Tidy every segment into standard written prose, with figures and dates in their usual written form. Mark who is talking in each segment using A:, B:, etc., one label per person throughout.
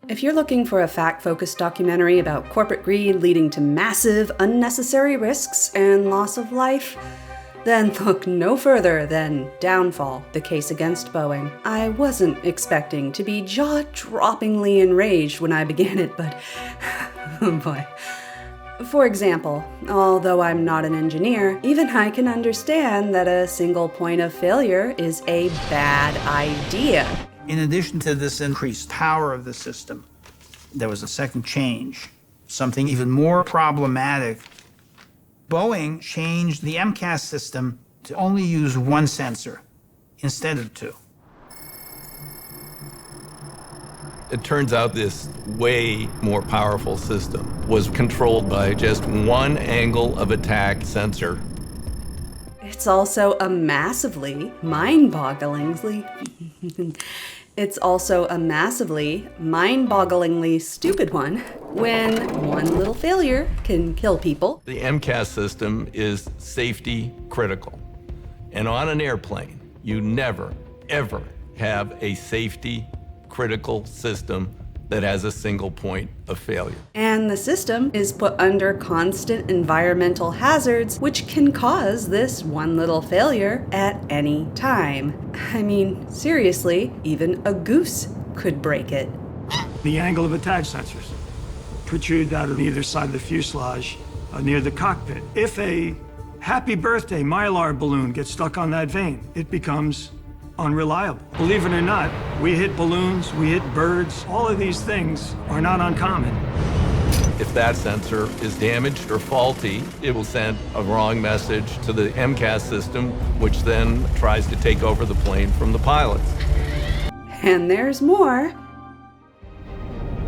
A: If you're looking for a fact-focused documentary about corporate greed leading to massive, unnecessary risks and loss of life, then look no further than Downfall, the Case Against Boeing. I wasn't expecting to be jaw-droppingly enraged when I began it, but oh boy. For example, although I'm not an engineer, even I can understand that a single point of failure is a bad idea.
B: In addition to this increased power of the system, there was a second change, something even more problematic. Boeing changed the MCAS system to only use one sensor instead of two.
C: It turns out this way more powerful system was controlled by just one angle of attack sensor.
A: It's also a massively, mind-bogglingly stupid one when one little failure can kill people.
C: The MCAS system is safety critical. And on an airplane, you never, ever have a safety critical system that has a single point of failure.
A: And the system is put under constant environmental hazards, which can cause this one little failure at any time. I mean, seriously, even a goose could break it.
D: The angle of attack sensors protrude out of either side of the fuselage near the cockpit. If a happy birthday Mylar balloon gets stuck on that vane, it becomes unreliable. Believe it or not, we hit balloons, we hit birds. All of these things are not uncommon.
C: If that sensor is damaged or faulty, it will send a wrong message to the MCAS system, which then tries to take over the plane from the pilots.
A: And there's more.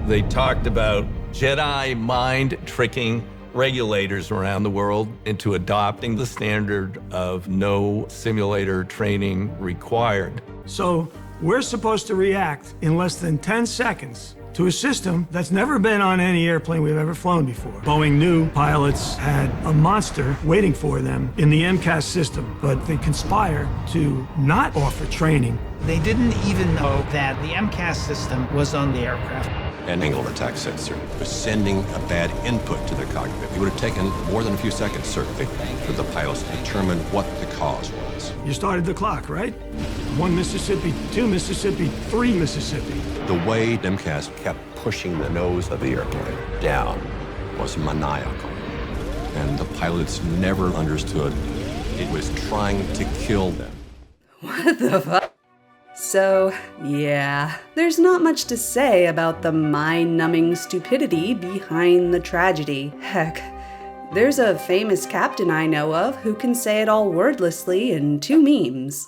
C: They talked about Jedi mind tricking regulators around the world into adopting the standard of no simulator training required.
D: So we're supposed to react in less than 10 seconds to a system that's never been on any airplane we've ever flown before. Boeing knew pilots had a monster waiting for them in the MCAS system, but they conspired to not offer training.
B: They didn't even know that the MCAS system was on the aircraft.
E: An angle of attack sensor was sending a bad input to the cockpit. It would have taken more than a few seconds, certainly, for the pilots to determine what the cause was.
D: You started the clock, right? 1 Mississippi, 2 Mississippi, 3 Mississippi.
E: The way MCAS kept pushing the nose of the airplane down was maniacal. And the pilots never understood it was trying to kill them.
A: What the fuck? So, yeah, there's not much to say about the mind-numbing stupidity behind the tragedy. Heck, there's a famous captain I know of who can say it all wordlessly in 2 memes.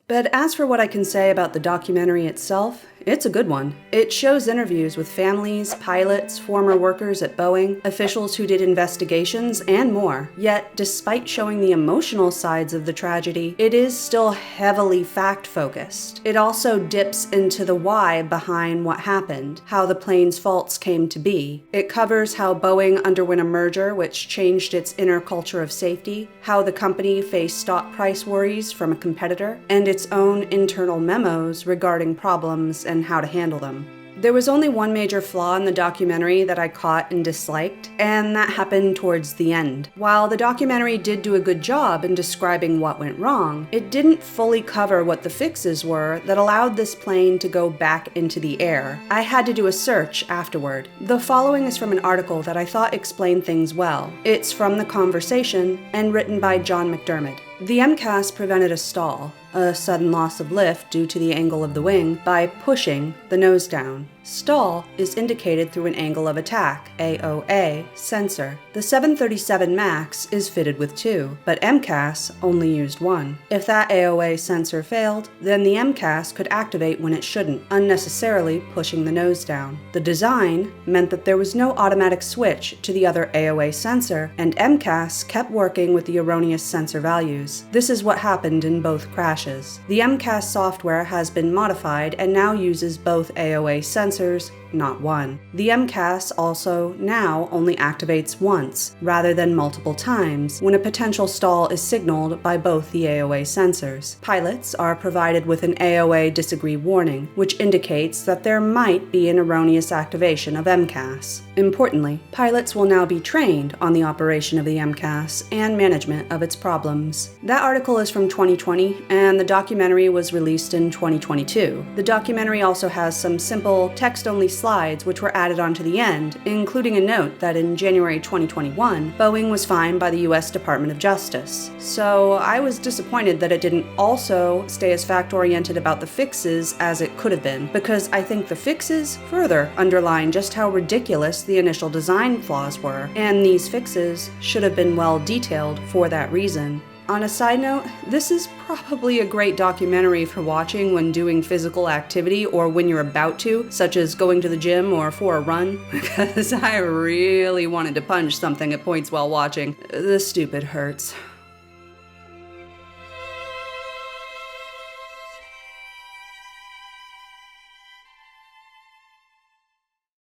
A: But as for what I can say about the documentary itself, it's a good one. It shows interviews with families, pilots, former workers at Boeing, officials who did investigations, and more. Yet, despite showing the emotional sides of the tragedy, it is still heavily fact-focused. It also dips into the why behind what happened, how the plane's faults came to be. It covers how Boeing underwent a merger which changed its inner culture of safety, how the company faced stock price worries from a competitor, and its own internal memos regarding problems and how to handle them. There was only one major flaw in the documentary that I caught and disliked, and that happened towards the end. While the documentary did do a good job in describing what went wrong, it didn't fully cover what the fixes were that allowed this plane to go back into the air. I had to do a search afterward. The following is from an article that I thought explained things well. It's from The Conversation and written by John McDermott. The MCAS prevented a stall, a sudden loss of lift due to the angle of the wing, by pushing the nose down. Stall is indicated through an angle of attack, AOA, sensor. The 737 MAX is fitted with 2, but MCAS only used 1. If that AOA sensor failed, then the MCAS could activate when it shouldn't, unnecessarily pushing the nose down. The design meant that there was no automatic switch to the other AOA sensor, and MCAS kept working with the erroneous sensor values. This is what happened in both crashes. crashes. The MCAS software has been modified and now uses both AOA sensors, not one. The MCAS also now only activates once, rather than multiple times, when a potential stall is signaled by both the AOA sensors. Pilots are provided with an AOA disagree warning, which indicates that there might be an erroneous activation of MCAS. Importantly, pilots will now be trained on the operation of the MCAS and management of its problems. That article is from 2020, and the documentary was released in 2022. The documentary also has some simple text-only slides which were added onto the end, including a note that in January 2021, Boeing was fined by the US Department of Justice. So I was disappointed that it didn't also stay as fact-oriented about the fixes as it could have been, because I think the fixes further underline just how ridiculous the initial design flaws were, and these fixes should have been well detailed for that reason. On a side note, this is probably a great documentary for watching when doing physical activity or when you're about to, such as going to the gym or for a run, because I really wanted to punch something at points while watching. This stupid hurts.